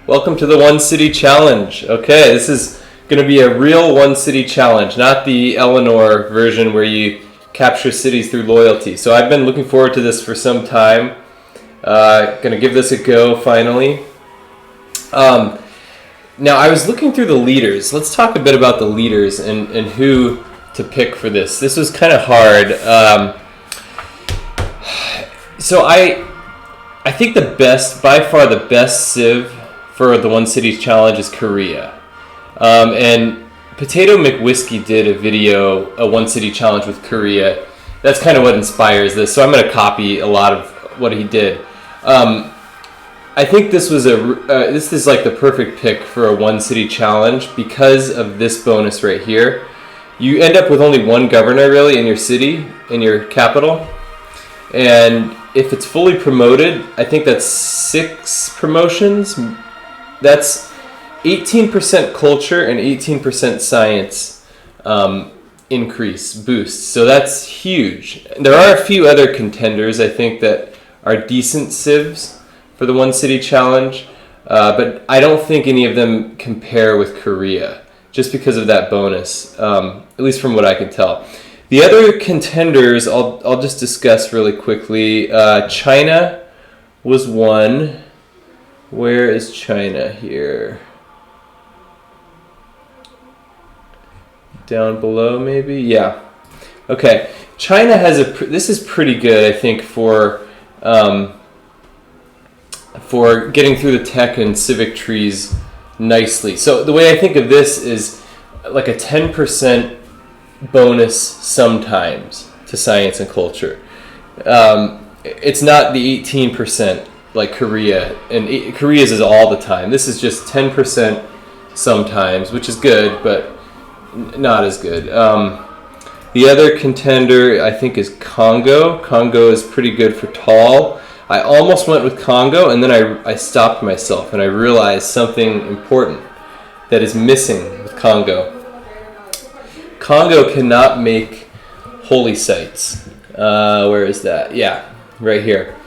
Welcome to the One City Challenge. Okay, this is going to be a real One City Challenge, not the Eleanor version where you capture cities through loyalty. So I've been looking forward to this for some time. Going to give this a go finally. Now I was looking through the leaders. Let's talk a bit about the leaders and who to pick for this. This was kind of hard. So I think by far the best civ for the One City Challenge is Korea. And Potato McWhiskey did a video, a One City Challenge with Korea. That's kind of what inspires this. So I'm going to copy a lot of what he did. I think this is like the perfect pick for a One City Challenge because of this bonus right here. You end up with only one governor really in your city, in your capital. And if it's fully promoted, I think that's 6 promotions. That's 18% culture and 18% science increase, boost. So that's huge. There are a few other contenders, I think, that are decent civs for the One City Challenge, but I don't think any of them compare with Korea, just because of that bonus, at least from what I can tell. The other contenders, I'll just discuss really quickly. China was one. Where is China here? Down below, maybe? Yeah. Okay. China has this is pretty good, I think, for getting through the tech and civic trees nicely. So the way I think of this is like a 10% bonus sometimes to science and culture. It's not the 18% like Korea, and Korea's is all the time. This is just 10% sometimes, which is good, but not as good. The other contender, I think, is Congo. Congo is pretty good for tall. I almost went with Congo, and then I stopped myself, and I realized something important that is missing with Congo. Congo cannot make holy sites. Where is that? Yeah, right here.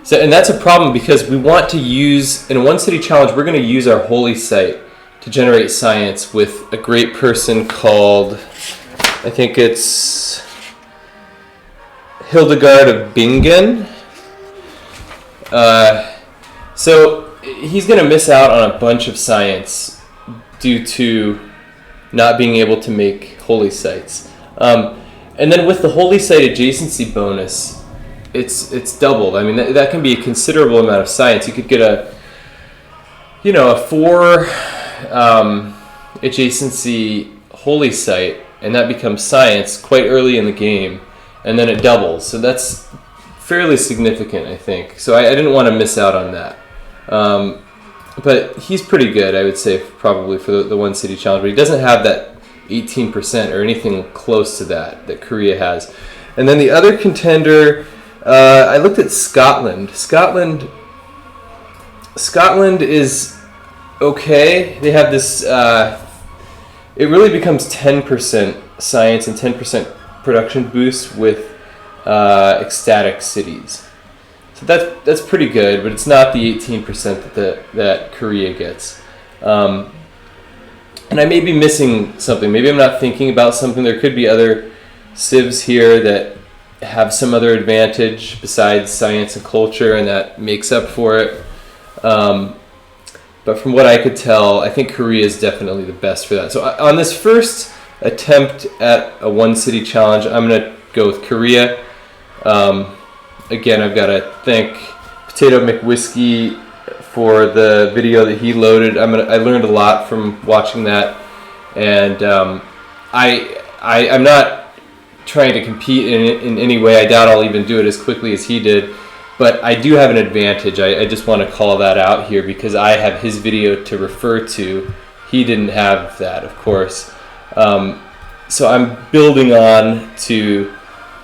So, and that's a problem because we want to use, in a One City Challenge, we're going to use our holy site to generate science with a great person called, I think it's Hildegard of Bingen. So he's going to miss out on a bunch of science due to not being able to make holy sites. And then with the holy site adjacency bonus, it's doubled. I mean, that can be a considerable amount of science. You could get a 4 adjacency holy site, and that becomes science quite early in the game, and then it doubles. So that's fairly significant, I think. So I didn't want to miss out on that. But he's pretty good, I would say, probably for the One City Challenge. But he doesn't have that 18% or anything close to that Korea has. And then the other contender, I looked at Scotland. Scotland is okay. They have this, it really becomes 10% science and 10% production boost with ecstatic cities. So that's pretty good, but it's not the 18% that Korea gets. And I may be missing something. Maybe I'm not thinking about something. There could be other civs here that have some other advantage besides science and culture, and that makes up for it. But from what I could tell, I think Korea is definitely the best for that. So on this first attempt at a One City Challenge, I'm going to go with Korea. Again, I've got to thank Potato McWhiskey for the video that he loaded. I learned a lot from watching that, and I'm not trying to compete in any way. I doubt I'll even do it as quickly as he did, but I do have an advantage. I just want to call that out here because I have his video to refer to. He didn't have that, of course. So I'm building on to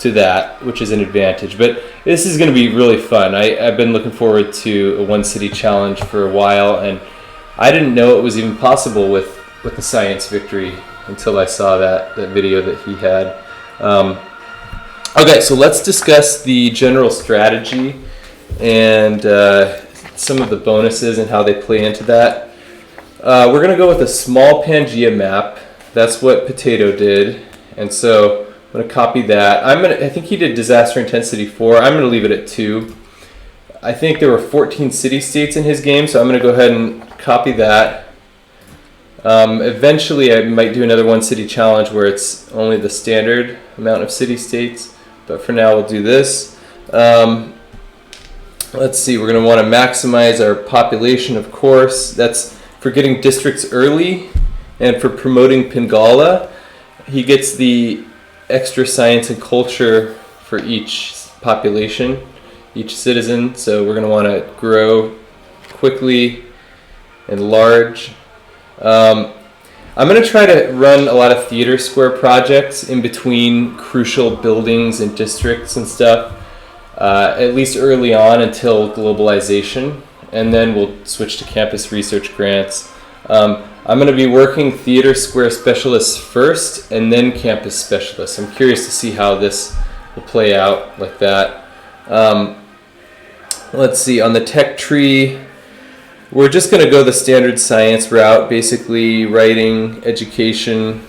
that, which is an advantage. But this is going to be really fun. I've been looking forward to a One City Challenge for a while, and I didn't know it was even possible with the science victory until I saw that video that he had. Okay, so let's discuss the general strategy and some of the bonuses and how they play into that. We're going to go with a small Pangea map. That's what Potato did. And so I'm going to copy that. I think he did Disaster Intensity 4. I'm going to leave it at 2. I think there were 14 city-states in his game, so I'm going to go ahead and copy that. Eventually, I might do another one city challenge where it's only the standard amount of city-states. But for now, we'll do this. Let's see, we're going to want to maximize our population, of course. That's for getting districts early and for promoting Pingala. He gets the extra science and culture for each population, each citizen. So we're going to want to grow quickly and large. I'm going to try to run a lot of theater square projects in between crucial buildings and districts and stuff, at least early on until globalization, and then we'll switch to campus research grants. I'm going to be working theater square specialists first and then campus specialists. I'm curious to see how this will play out like that. Let's see, on the tech tree, we're just going to go the standard science route, basically writing, education,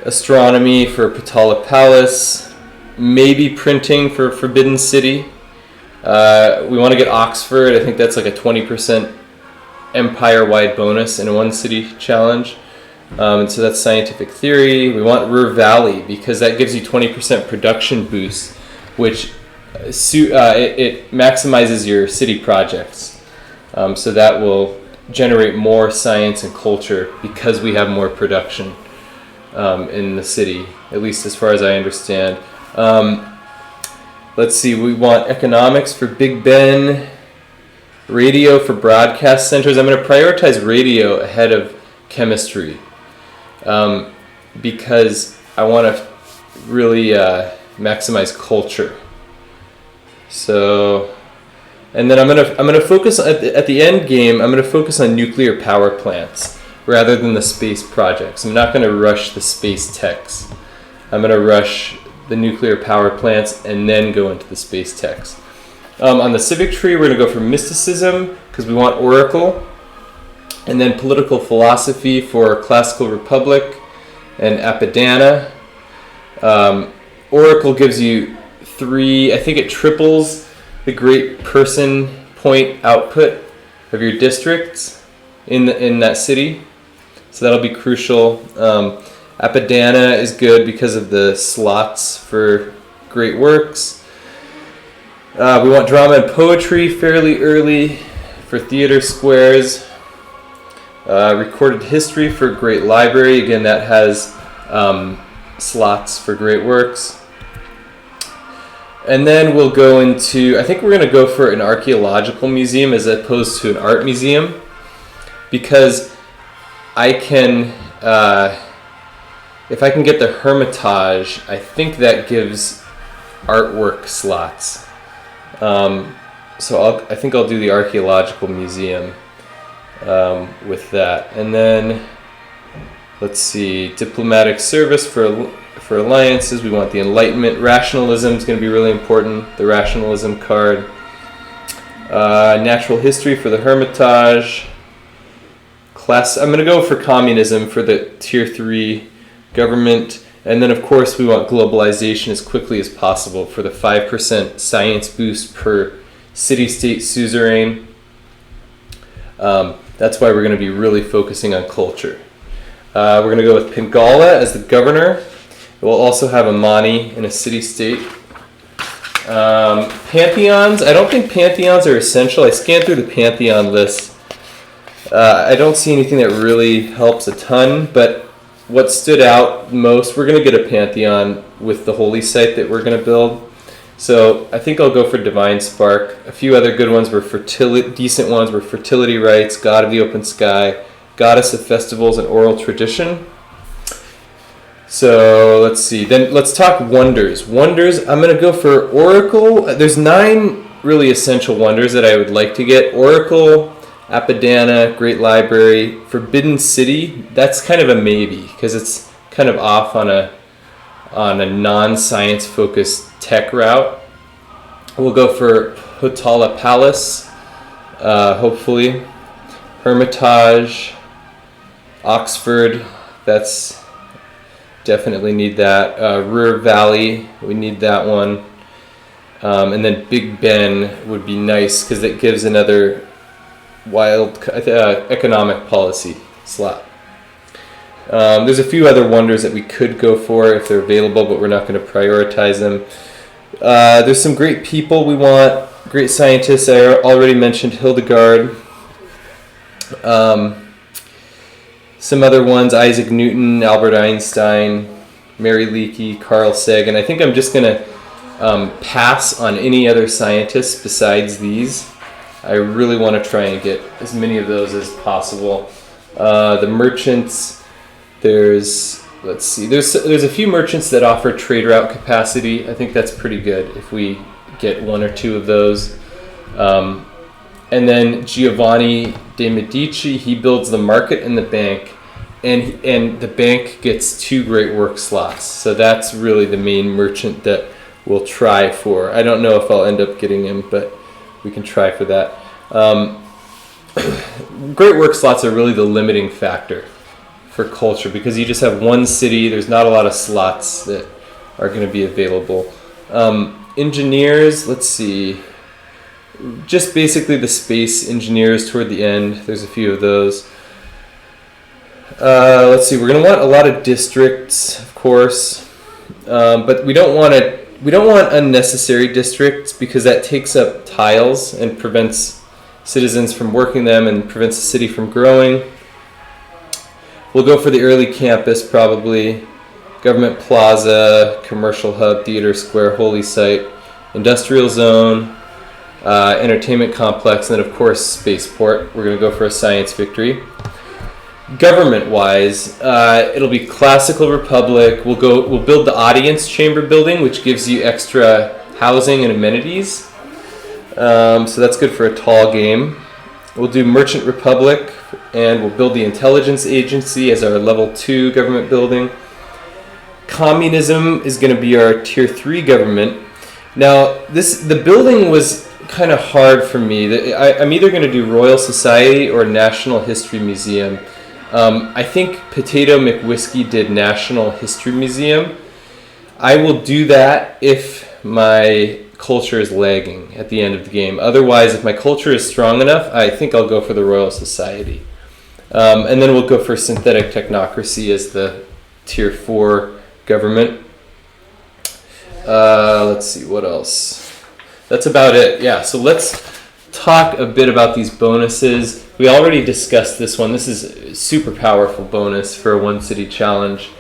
astronomy for Potala Palace, maybe printing for Forbidden City. We want to get Oxford. I think that's like a 20% empire-wide bonus in a one city challenge. And so that's scientific theory. We want Ruhr Valley because that gives you 20% production boost, which it maximizes your city projects. So that will generate more science and culture because we have more production in the city, at least as far as I understand. Let's see, we want economics for Big Ben, radio for broadcast centers. I'm going to prioritize radio ahead of chemistry because I want to really maximize culture. So, and then I'm gonna focus at the end game. I'm gonna focus on nuclear power plants rather than the space projects. I'm not gonna rush the space techs. I'm gonna rush the nuclear power plants and then go into the space techs. On the civic tree, we're gonna go for mysticism because we want Oracle, and then political philosophy for Classical Republic and Apadana. Oracle gives you 3. I think it triples the great person point output of your districts in that city, so that'll be crucial. Apadana is good because of the slots for great works. We want drama and poetry fairly early for theater squares. Recorded history for great library, again that has slots for great works. And then we'll go into, I think we're going to go for an archaeological museum as opposed to an art museum, because I can, if I can get the Hermitage, I think that gives artwork slots. So I think I'll do the archaeological museum with that. And then, let's see, diplomatic service for alliances. We want the Enlightenment. Rationalism is going to be really important, the rationalism card. Natural history for the Hermitage. I'm going to go for communism for the tier 3 government. And then, of course, we want globalization as quickly as possible for the 5% science boost per city-state suzerain. That's why we're going to be really focusing on culture. We're going to go with Pingala as the governor. We'll also have Amani in a city-state. Pantheons. I don't think pantheons are essential. I scanned through the pantheon list. I don't see anything that really helps a ton, but what stood out most, we're going to get a pantheon with the holy site that we're going to build. So I think I'll go for Divine Spark. A few other good ones were decent ones were Fertility Rites, God of the Open Sky, Goddess of Festivals, and Oral Tradition. So let's see. Then let's talk wonders. Wonders, I'm going to go for Oracle. There's 9 really essential wonders that I would like to get. Oracle, Apadana, Great Library, Forbidden City. That's kind of a maybe because it's kind of off on a non-science focused tech route. We'll go for Potala Palace. hopefully. Hermitage, Oxford, that's definitely need that. Ruhr Valley, we need that one. And then Big Ben would be nice because it gives another wild economic policy slot. There's a few other wonders that we could go for if they're available, but we're not going to prioritize them. There's some great people we want, great scientists. I already mentioned Hildegard. Some other ones, Isaac Newton, Albert Einstein, Mary Leakey, Carl Sagan. I think I'm just going to pass on any other scientists besides these. I really want to try and get as many of those as possible. The merchants, there's a few merchants that offer trade route capacity. I think that's pretty good if we get one or two of those. And then Giovanni de' Medici, he builds the market and the bank, and the bank gets 2 great work slots. So that's really the main merchant that we'll try for. I don't know if I'll end up getting him, but we can try for that. Great work slots are really the limiting factor for culture because you just have one city. There's not a lot of slots that are going to be available. Engineers, let's see. Just basically the space engineers toward the end. There's a few of those. Let's see. We're going to want a lot of districts, of course, but we don't want unnecessary districts because that takes up tiles and prevents citizens from working them and prevents the city from growing. We'll go for the early campus probably. Government plaza, commercial hub, theater square, holy site, industrial zone, entertainment complex, and then of course spaceport. We're going to go for a science victory. Government-wise, it'll be classical republic. We'll build the audience chamber building, which gives you extra housing and amenities. So that's good for a tall game. We'll do merchant republic, and we'll build the intelligence agency as our level 2 government building. Communism is going to be our tier 3 government. Now, the building was kind of hard for me. I'm either going to do Royal Society or National History Museum. I think Potato McWhiskey did National History Museum. I will do that if my culture is lagging at the end of the game. Otherwise, if my culture is strong enough, I think I'll go for the Royal Society. And then we'll go for Synthetic Technocracy as the tier 4 government. Let's see, what else? That's about it. Yeah, so let's talk a bit about these bonuses. We already discussed this one. This is a super powerful bonus for a one city challenge.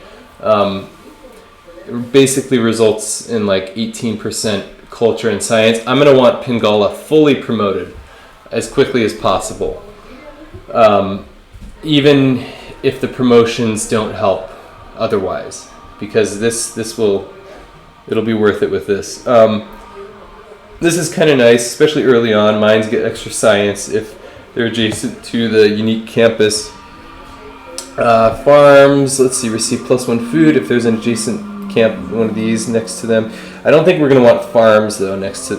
It basically results in like 18% culture and science. I'm going to want Pingala fully promoted as quickly as possible. Even if the promotions don't help otherwise, because it'll be worth it with this. This is kind of nice, especially early on. Mines get extra science if they're adjacent to the unique campus. Farms, let's see, receive +1 food if there's an adjacent camp, one of these next to them. I don't think we're going to want farms though next to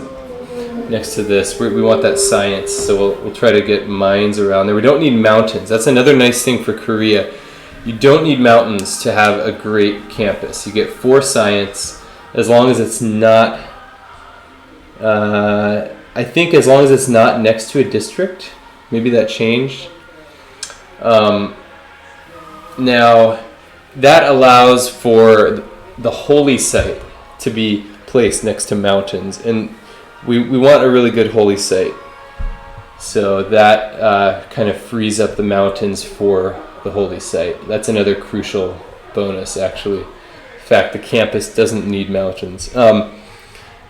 this. We want that science, so we'll try to get mines around there. We don't need mountains. That's another nice thing for Korea. You don't need mountains to have a great campus. You get 4 science as long as it's not. I think as long as it's not next to a district. Maybe that changed. Now, that allows for the holy site to be placed next to mountains, and we want a really good holy site. So that kind of frees up the mountains for the holy site. That's another crucial bonus, actually. In fact, the campus doesn't need mountains.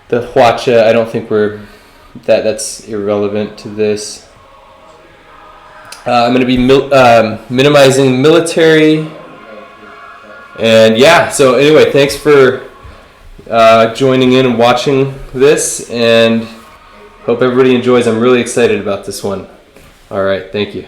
The Hwacha, I don't think that's irrelevant to this. I'm going to be minimizing military. And yeah, so anyway, thanks for joining in and watching this, and hope everybody enjoys. I'm really excited about this one. All right, thank you.